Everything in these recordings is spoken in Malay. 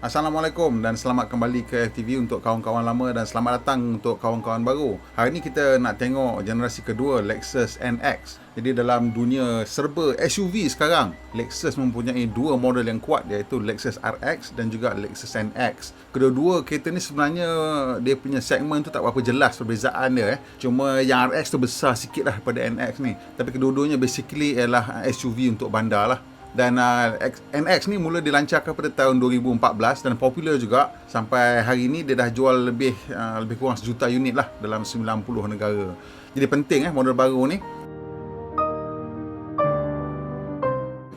Assalamualaikum dan selamat kembali ke FTV untuk kawan-kawan lama dan selamat datang untuk kawan-kawan baru. Hari ini kita nak tengok generasi kedua Lexus NX. Jadi dalam dunia serba SUV sekarang, Lexus mempunyai dua model yang kuat, iaitu Lexus RX dan juga Lexus NX. Kedua-dua kereta ni sebenarnya dia punya segmen tu tak berapa jelas perbezaan dia. Cuma yang RX tu besar sikit lah daripada NX ni. Tapi kedua-duanya basically ialah SUV untuk bandar lah. Dan NX ni mula dilancarkan pada tahun 2014 dan popular juga. Sampai hari ni dia dah jual lebih kurang 1 juta unit lah dalam 90 negara. Jadi penting model baru ni.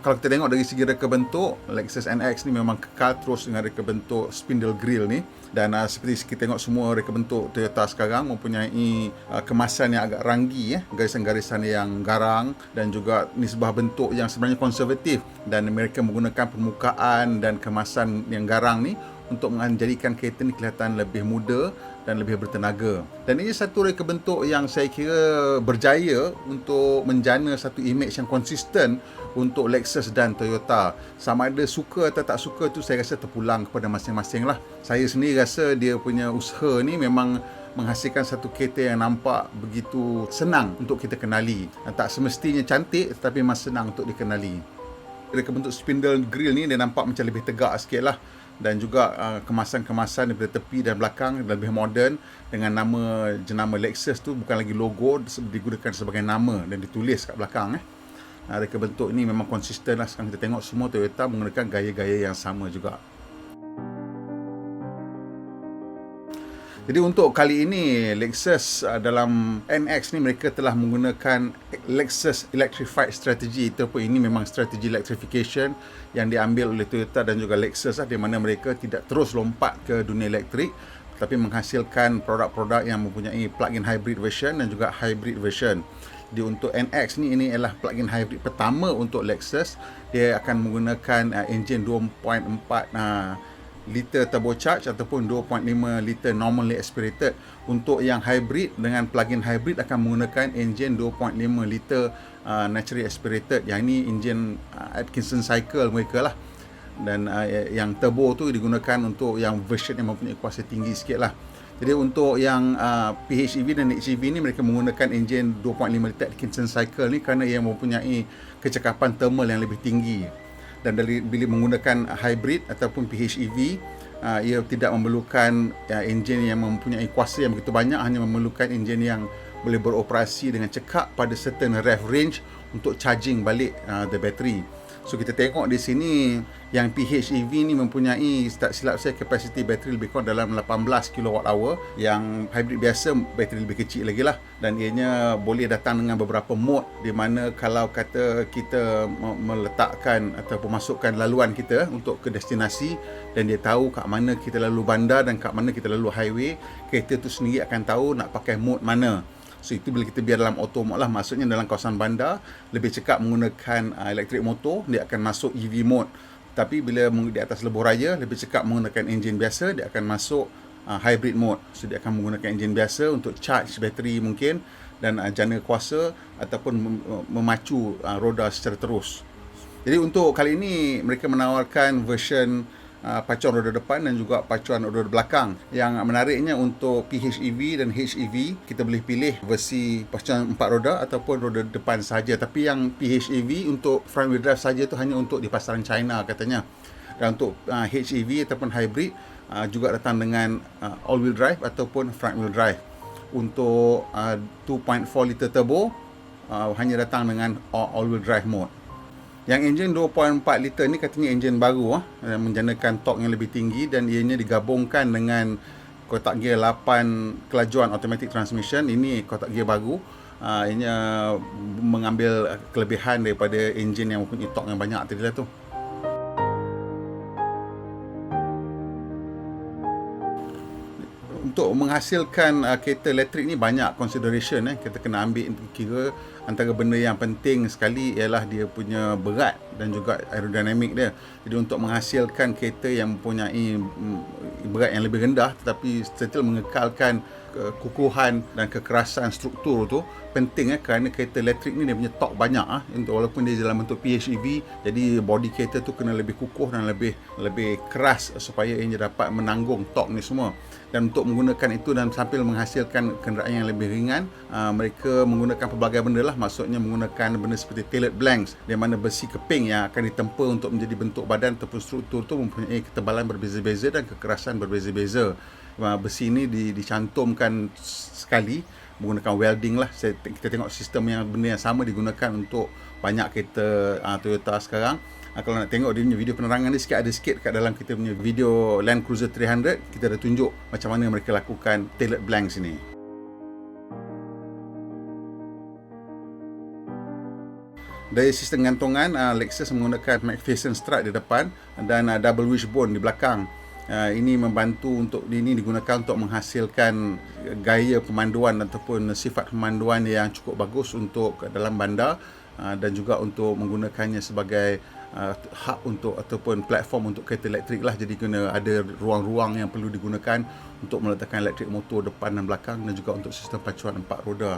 Kalau kita tengok dari segi reka bentuk, Lexus NX ni memang kekal terus dengan reka bentuk spindle grille ni. Dan seperti kita tengok semua reka bentuk Toyota sekarang mempunyai kemasan yang agak ranggi, garisan-garisan yang garang dan juga nisbah bentuk yang sebenarnya konservatif. Dan mereka menggunakan permukaan dan kemasan yang garang ni untuk menjadikan kereta ni kelihatan lebih muda dan lebih bertenaga. Dan ini satu reka bentuk yang saya kira berjaya untuk menjana satu image yang konsisten untuk Lexus dan Toyota. Sama ada suka atau tak suka tu saya rasa terpulang kepada masing-masing lah. Saya sendiri rasa dia punya usaha ni memang menghasilkan satu kereta yang nampak begitu senang untuk kita kenali. Tak semestinya cantik tetapi memang senang untuk dikenali. Reka bentuk spindle grille ni dia nampak macam lebih tegak sikit lah. Dan juga kemasan-kemasan daripada tepi dan belakang lebih moden dengan jenama Lexus tu bukan lagi logo, digunakan sebagai nama dan ditulis kat belakang. Reka bentuk ni memang konsisten lah. Sekarang kita tengok semua Toyota menggunakan gaya-gaya yang sama juga. Jadi untuk kali ini Lexus dalam NX ni mereka telah menggunakan Lexus Electrified Strategy. Ataupun ini memang strategi electrification yang diambil oleh Toyota dan juga Lexus di mana mereka tidak terus lompat ke dunia elektrik tapi menghasilkan produk-produk yang mempunyai plug-in hybrid version dan juga hybrid version. Jadi untuk NX ni ini adalah plug-in hybrid pertama untuk Lexus. Dia akan menggunakan enjin 2.4 liter turbocharged ataupun 2.5 liter normally aspirated. Untuk yang hybrid dengan plug-in hybrid akan menggunakan enjin 2.5 liter naturally aspirated. Yang ini enjin Atkinson cycle mereka lah. Dan yang turbo tu digunakan untuk yang version yang mempunyai kuasa tinggi sikit lah. Jadi untuk yang PHEV dan HEV ni mereka menggunakan enjin 2.5 liter Atkinson cycle ni kerana ia mempunyai kecekapan thermal yang lebih tinggi. Dan bila menggunakan hybrid ataupun PHEV, ia tidak memerlukan enjin yang mempunyai kuasa yang begitu banyak, hanya memerlukan enjin yang boleh beroperasi dengan cekap pada certain rev range untuk charging balik the battery. So kita tengok di sini yang PHEV ni mempunyai, tak silap saya, kapasiti bateri lebih kurang dalam 18 kWh. Yang hybrid biasa bateri lebih kecil lagi lah. Dan ianya boleh datang dengan beberapa mode, di mana kalau kata kita meletakkan atau memasukkan laluan kita untuk ke destinasi dan dia tahu kat mana kita lalu bandar dan kat mana kita lalu highway, kereta tu sendiri akan tahu nak pakai mode mana. So itu bila kita biar dalam auto mode lah, maksudnya dalam kawasan bandar lebih cekap menggunakan elektrik motor, dia akan masuk EV mode. Tapi bila di atas lebuh raya lebih cekap menggunakan enjin biasa, dia akan masuk hybrid mode. So dia akan menggunakan enjin biasa untuk charge bateri mungkin dan jana kuasa ataupun memacu roda secara terus. Jadi untuk kali ini mereka menawarkan version pacuan roda depan dan juga pacuan roda belakang. Yang menariknya untuk PHEV dan HEV, kita boleh pilih versi pacuan 4 roda ataupun roda depan saja. Tapi yang PHEV untuk front wheel drive saja tu hanya untuk di pasaran China katanya. Dan untuk HEV ataupun hybrid juga datang dengan all wheel drive ataupun front wheel drive. Untuk 2.4 liter turbo hanya datang dengan all wheel drive mode. Yang enjin 2.4 liter ni katanya enjin baru menjanakan torque yang lebih tinggi dan ianya digabungkan dengan kotak gear 8 kelajuan automatic transmission. Ini kotak gear baru. Ianya mengambil kelebihan daripada enjin yang mempunyai torque yang banyak tadi lah tu. Untuk menghasilkan kereta elektrik ni banyak consideration. Kita kena ambil kira antara benda yang penting sekali ialah dia punya berat dan juga aerodinamik dia. Jadi untuk menghasilkan kereta yang mempunyai berat yang lebih rendah tetapi still mengekalkan kekukuhan dan kekerasan struktur tu penting kerana kereta elektrik ni dia punya torque banyak walaupun dia dalam bentuk PHEV, jadi body kereta tu kena lebih kukuh dan lebih keras supaya ia dapat menanggung torque ni semua. Dan untuk menggunakan itu dan sambil menghasilkan kenderaan yang lebih ringan, mereka menggunakan pelbagai benda lah, maksudnya menggunakan benda seperti tailored blanks, di mana besi keping yang akan ditempa untuk menjadi bentuk badan ataupun struktur tu mempunyai ketebalan berbeza-beza dan kekerasan berbeza-beza. Besi ini dicantumkan sekali menggunakan welding lah. Kita tengok sistem yang benda yang sama digunakan untuk banyak kereta Toyota sekarang. Kalau nak tengok dia punya video penerangan dia ada sikit kat dalam kita punya video Land Cruiser 300, kita dah tunjuk macam mana mereka lakukan tailored blanks ini. Dari sistem gantungan, Lexus menggunakan McPherson strut di depan dan double wishbone di belakang. Ini membantu untuk ini digunakan untuk menghasilkan gaya pemanduan ataupun sifat pemanduan yang cukup bagus untuk dalam bandar, dan juga untuk menggunakannya sebagai hub untuk ataupun platform untuk kereta elektrik lah. Jadi kena ada ruang-ruang yang perlu digunakan untuk meletakkan elektrik motor depan dan belakang, dan juga untuk sistem pacuan 4 roda.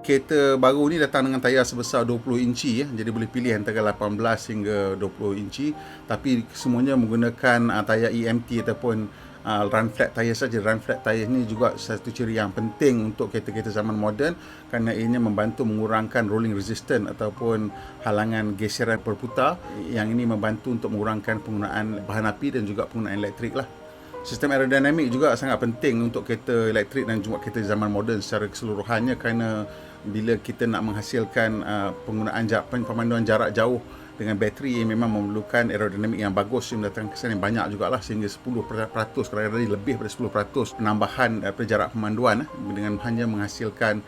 Kereta baru ni datang dengan tayar sebesar 20 inci jadi boleh pilih antara 18 hingga 20 inci, tapi semuanya menggunakan tayar EMT ataupun run flat tayar saja. Run flat tayar ni juga satu ciri yang penting untuk kereta-kereta zaman moden kerana ianya membantu mengurangkan rolling resistance ataupun halangan geseran berputar, yang ini membantu untuk mengurangkan penggunaan bahan api dan juga penggunaan elektrik lah. Sistem aerodinamik juga sangat penting untuk kereta elektrik dan juga kereta zaman moden secara keseluruhannya, kerana bila kita nak menghasilkan penggunaan pemanduan jarak jauh dengan bateri, memang memerlukan aerodinamik yang bagus yang mendatangkan kesan yang banyak jugalah, sehingga 10%, kadang-kadang lebih daripada 10% penambahan jarak pemanduan dengan hanya menghasilkan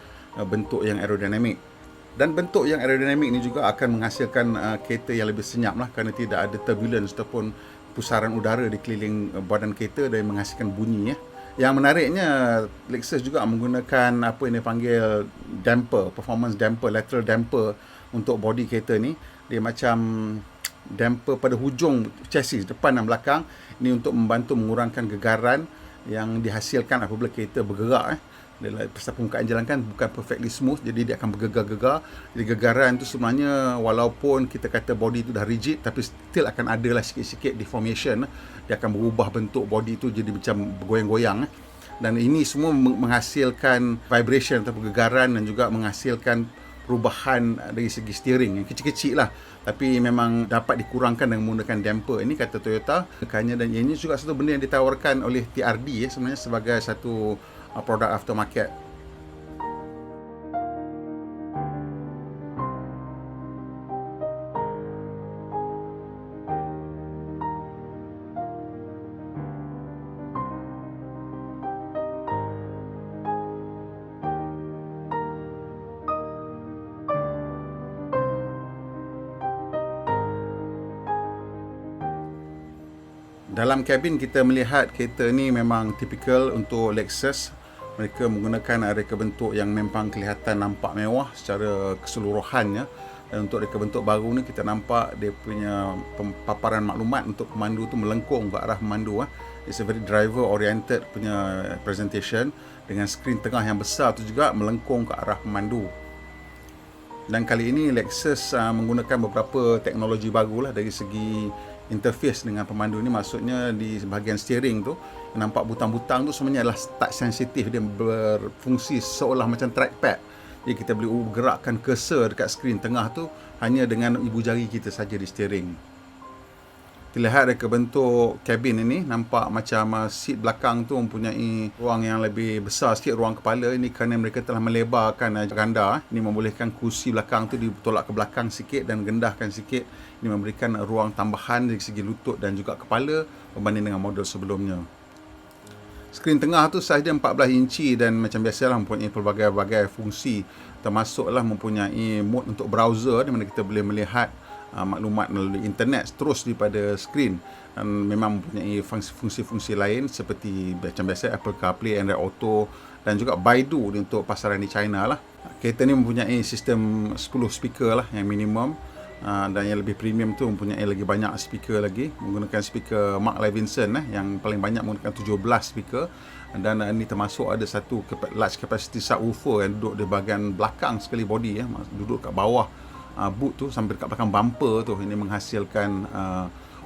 bentuk yang aerodinamik. Dan bentuk yang aerodinamik ni juga akan menghasilkan kereta yang lebih senyap lah, kerana tidak ada turbulence ataupun pusaran udara di keliling badan kereta dan menghasilkan bunyi. Yang menariknya, Lexus juga menggunakan apa yang dipanggil damper, performance damper, lateral damper untuk body kereta ni. Dia macam damper pada hujung chassis depan dan belakang. Ini untuk membantu mengurangkan gegaran yang dihasilkan apabila kereta bergerak. Pasal permukaan jalan kan bukan perfectly smooth, jadi dia akan bergegar-gegar. Jadi gegaran tu sebenarnya, walaupun kita kata body tu dah rigid, tapi still akan ada lah sikit-sikit deformation. Dia akan berubah bentuk body tu jadi macam bergoyang-goyang. Dan ini semua menghasilkan vibration atau gegaran dan juga menghasilkan perubahan dari segi steering yang kecil-kecil lah, tapi memang dapat dikurangkan dengan menggunakan damper ini, kata Toyota. Dan ini juga satu benda yang ditawarkan oleh TRD sebenarnya sebagai satu produk aftermarket. Dalam kabin kita melihat kereta ni memang tipikal untuk Lexus. Mereka menggunakan reka bentuk yang memang kelihatan nampak mewah secara keseluruhannya. Dan untuk reka bentuk baru ni kita nampak dia punya paparan maklumat untuk pemandu tu melengkung ke arah pemandu. It's a very driver oriented punya presentation, dengan skrin tengah yang besar tu juga melengkung ke arah pemandu. Dan kali ini Lexus menggunakan beberapa teknologi baru lah dari segi interface dengan pemandu ni. Maksudnya di bahagian steering tu yang nampak butang-butang tu sebenarnya adalah touch sensitif. Dia berfungsi seolah macam trackpad. Jadi kita boleh gerakkan cursor dekat skrin tengah tu hanya dengan ibu jari kita saja di steering. Terlihat reka bentuk kabin ini, nampak macam seat belakang tu mempunyai ruang yang lebih besar sikit, ruang kepala. Ini kerana mereka telah melebarkan ganda. Ini membolehkan kursi belakang tu ditolak ke belakang sikit dan gendahkan sikit. Ini memberikan ruang tambahan dari segi lutut dan juga kepala berbanding dengan model sebelumnya. Skrin tengah tu sahaja 14 inci dan macam biasalah mempunyai pelbagai-bagai fungsi, termasuklah mempunyai mode untuk browser di mana kita boleh melihat maklumat melalui internet terus daripada skrin, dan memang mempunyai fungsi-fungsi lain seperti macam biasa Apple CarPlay, Android Auto dan juga Baidu untuk pasaran di China lah. Kereta ni mempunyai sistem 10 speaker lah yang minimum. Dan yang lebih premium tu mempunyai lagi banyak speaker lagi, menggunakan speaker Mark Levinson yang paling banyak menggunakan 17 speaker. Dan ini termasuk ada satu large capacity subwoofer yang duduk di bahagian belakang sekali body, duduk kat bawah boot tu sampai dekat belakang bumper tu. Ini menghasilkan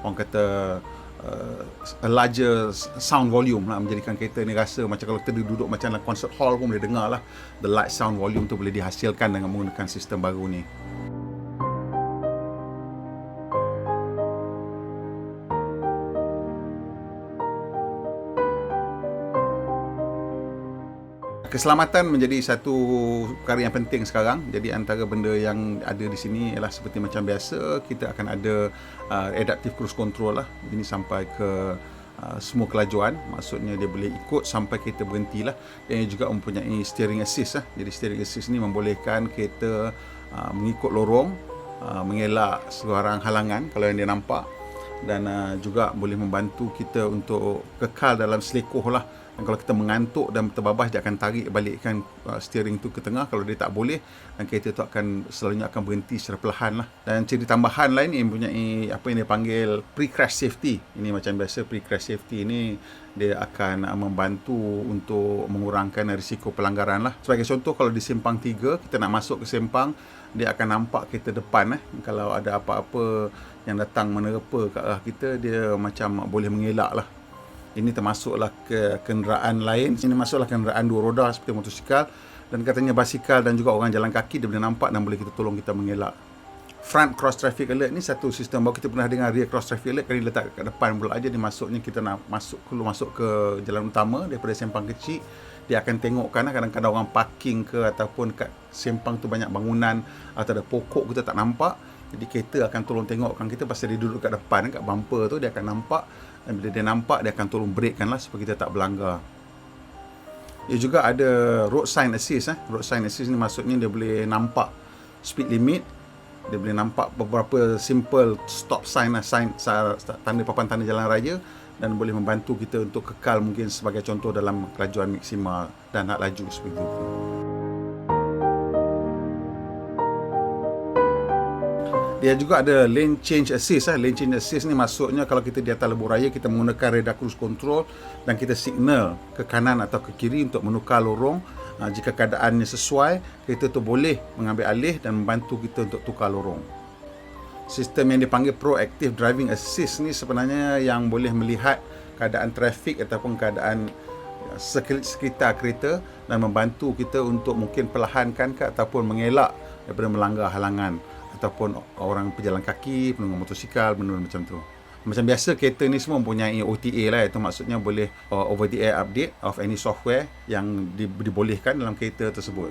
orang kata a larger sound volume lah, menjadikan kereta ni rasa macam kalau kita duduk macam dalam concert hall pun boleh dengar lah. The large sound volume tu boleh dihasilkan dengan menggunakan sistem baru ni. Keselamatan menjadi satu perkara yang penting sekarang. Jadi antara benda yang ada di sini ialah seperti macam biasa, kita akan ada adaptive cruise control lah. Ini sampai ke semua kelajuan. Maksudnya dia boleh ikut sampai kereta berhenti lah. Dan juga mempunyai steering assist lah. Jadi steering assist ni membolehkan kereta mengikut lorong, mengelak sebarang halangan kalau yang dia nampak. Dan juga boleh membantu kita untuk kekal dalam selekoh lah. Dan kalau kita mengantuk dan terbabas, dia akan tarik balikkan steering tu ke tengah. Kalau dia tak boleh, dan kereta tu selalunya akan berhenti secara perlahan lah. Dan ciri tambahan lain ni mempunyai apa yang dia panggil pre-crash safety. Ini macam biasa, pre-crash safety ni dia akan membantu untuk mengurangkan risiko pelanggaran lah. Sebagai contoh, kalau di simpang 3 kita nak masuk ke simpang, dia akan nampak kereta depan. Kalau ada apa-apa yang datang menerpa ke arah kita, dia macam boleh mengelak lah. Ini termasuklah ke kenderaan lain. Ini masuklah kenderaan dua roda seperti motosikal, dan katanya basikal dan juga orang jalan kaki, dia boleh nampak dan boleh kita tolong kita mengelak. Front cross traffic alert ni satu sistem baru. Kita pernah dengar rear cross traffic alert, kali letak kat depan pula aja. Dia masuknya kita nak masuk ke jalan utama daripada sempang kecil, dia akan tengokkan kadang-kadang orang parking ke ataupun kat sempang tu banyak bangunan atau ada pokok kita tak nampak. Jadi kereta akan tolong tengokkan kita pasal dia duduk kat depan, kat bumper tu dia akan nampak. Dan bila dia nampak, dia akan tolong breakkan lah supaya kita tak berlanggar. Dia juga ada road sign assist. Road sign assist ni maksudnya dia boleh nampak speed limit. Dia boleh nampak beberapa simple stop sign, tanda papan tanda jalan raya, dan boleh membantu kita untuk kekal mungkin sebagai contoh dalam kelajuan maksimal dan nak laju seperti itu. Dia juga ada lane change assist. Lane change assist ni maksudnya kalau kita di atas lebuh raya, kita menggunakan radar cruise control dan kita signal ke kanan atau ke kiri untuk menukar lorong. Jika keadaannya sesuai, kereta tu boleh mengambil alih dan membantu kita untuk tukar lorong. Sistem yang dipanggil proactive driving assist ni sebenarnya yang boleh melihat keadaan trafik ataupun keadaan sekitar kereta dan membantu kita untuk mungkin perlahankan ataupun mengelak daripada melanggar halangan ataupun orang pejalan kaki, penunggang motosikal, benda macam tu. Macam biasa, kereta ni semua mempunyai OTA lah. Itu maksudnya boleh over the air update of any software yang dibolehkan dalam kereta tersebut.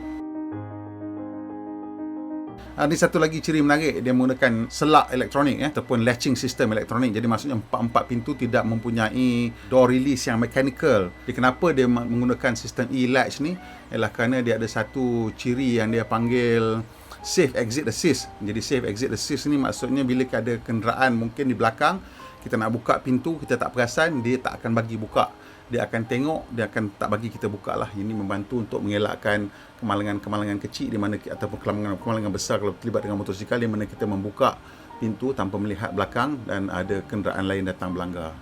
Ini satu lagi ciri menarik, dia menggunakan selak elektronik ataupun latching system elektronik. Jadi maksudnya empat pintu tidak mempunyai door release yang mechanical. Jadi kenapa dia menggunakan sistem e-latch ni? Ialah kerana dia ada satu ciri yang dia panggil safe exit assist. Jadi safe exit assist ni maksudnya bila ada kenderaan mungkin di belakang, kita nak buka pintu, kita tak perasan, dia tak akan bagi buka. Dia akan tengok, dia akan tak bagi kita buka lah. Ini membantu untuk mengelakkan kemalangan-kemalangan kecil di mana ataupun kemalangan besar kalau terlibat dengan motosikal, di mana kita membuka pintu tanpa melihat belakang dan ada kenderaan lain datang berlanggar.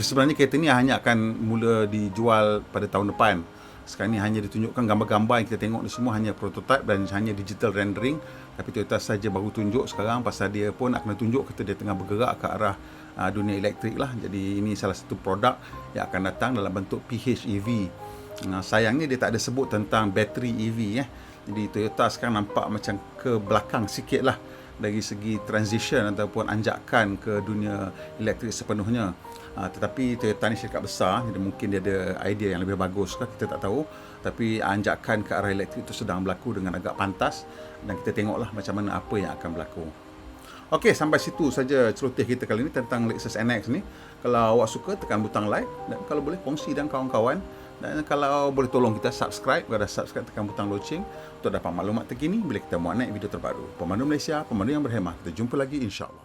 Sebenarnya kereta ni hanya akan mula dijual pada tahun depan. Sekarang ni hanya ditunjukkan gambar-gambar yang kita tengok ni semua hanya prototype dan hanya digital rendering. Tapi Toyota saja baru tunjuk sekarang pasal dia pun akan tunjuk kita dia tengah bergerak ke arah dunia elektrik lah. Jadi ini salah satu produk yang akan datang dalam bentuk PHEV. Sayangnya dia tak ada sebut tentang bateri EV. Jadi Toyota sekarang nampak macam ke belakang sikit lah dari segi transition ataupun anjakan ke dunia elektrik sepenuhnya. Tetapi Toyota ni syarikat besar, jadi mungkin dia ada idea yang lebih bagus, kita tak tahu. Tapi anjakan ke arah elektrik itu sedang berlaku dengan agak pantas, dan kita tengoklah macam mana apa yang akan berlaku. Okey, sampai situ saja celoteh kita kali ini tentang Lexus NX ni. Kalau awak suka, tekan butang like, dan kalau boleh kongsi dengan kawan-kawan. Dan kalau boleh tolong kita subscribe, kalau dah subscribe tekan butang loceng untuk dapat maklumat terkini bila kita muat naik video terbaru. Pemandu Malaysia, pemandu yang berhemah. Kita jumpa lagi insya-Allah.